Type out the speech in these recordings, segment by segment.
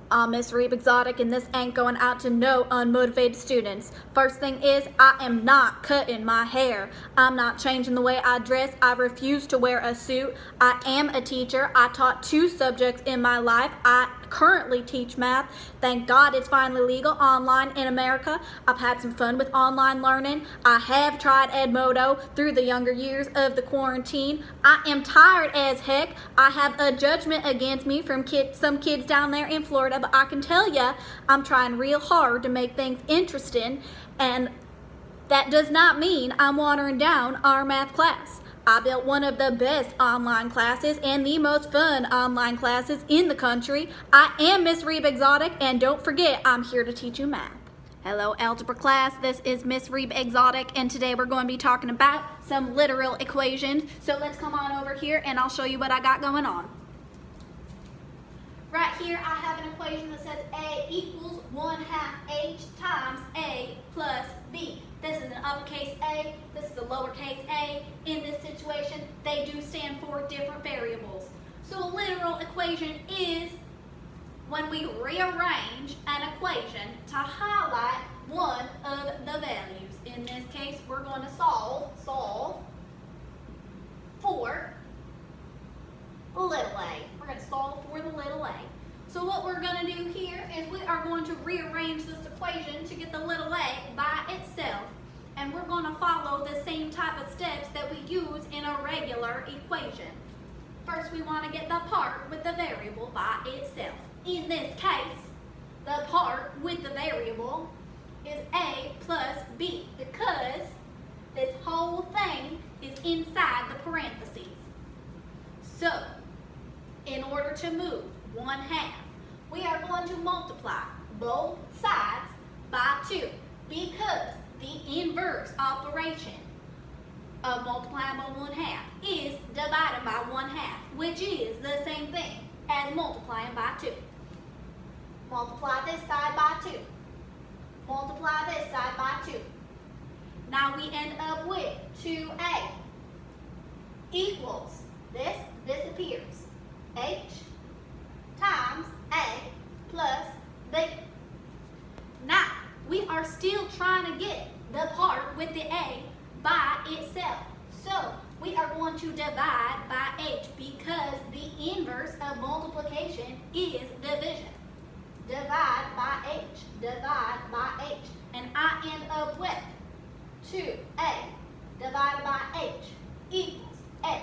I'm Miss Reeb Exotic, and this ain't going out to no unmotivated students. First thing is, I am not cutting my hair. I'm not changing the way I dress. I refuse to wear a suit. I am a teacher. I taught 2 subjects in my life. I currently teach math. Thank God it's finally legal online in America. I've had some fun with online learning. I have tried Edmodo through the younger years of the quarantine. I am tired as heck. I have a judgment against me from some kids down there in Florida, but I can tell ya, I'm trying real hard to make things interesting, and that does not mean I'm watering down our math class. I built one of the best online classes and the most fun online classes in the country. I am Miss Reeb Exotic, and don't forget, I'm here to teach you math. Hello, algebra class. This is Miss Reeb Exotic, and today we're going to be talking about some literal equations. So let's come on over here, and I'll show you what I got going on. Right here, I have an equation that says A equals 1/2 H times A plus B. This is an uppercase A, this is a lowercase a. In this situation, they do stand for different variables. So a literal equation is when we rearrange an equation to highlight one of the values. In this case, we're going to solve for little a. We're going to solve for the little a. So what we're going to do here is we are going to rearrange this equation to get the little a by itself. And we're going to follow the same type of steps that we use in a regular equation. First, we want to get the part with the variable by itself. In this case, the part with the variable is a plus b, because this whole thing is inside the parentheses. So, in order to move 1/2, we are going to multiply both sides by 2, because the inverse operation of multiplying by 1/2 is divided by 1/2, which is the same thing as multiplying by 2. Multiply this side by 2. Multiply this side by 2. Now we end up with 2a equals, this disappears, h times a plus b. Now, we are still trying to get the part with the a by itself. So, we are going to divide by h, because the inverse of multiplication is division. Divide by h, divide by h. And I end up with 2a divided by h equals a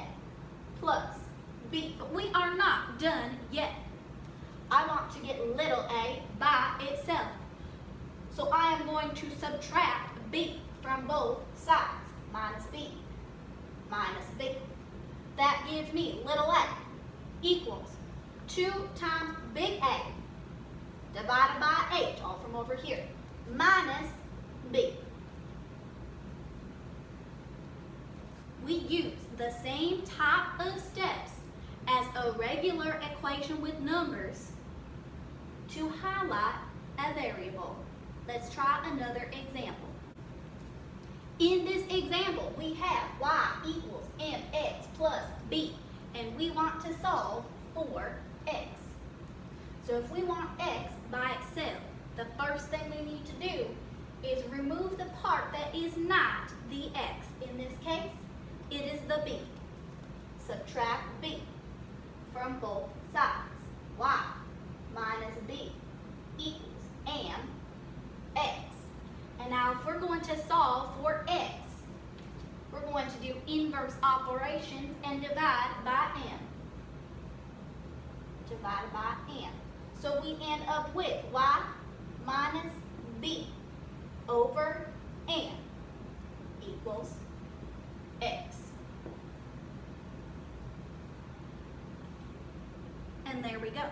plus b. But we are not done yet. I want to get little a by itself. So I am going to subtract b from both sides. Minus b, minus b. That gives me little a equals 2 times big A divided by h, all from over here, minus b. We use the same type of steps as a regular equation with numbers to highlight a variable. Let's try another example. In this example, we have y equals mx plus b, and we want to solve for x. So if we want x by itself, the first thing we need to do is remove the part that is not the x. In this case, it is the b. Subtract b from both sides. Y minus b equals mx. And now if we're going to solve for x, we're going to do inverse operations and divide by m. Divided by m. So we end up with y minus b over m equals x. And there we go.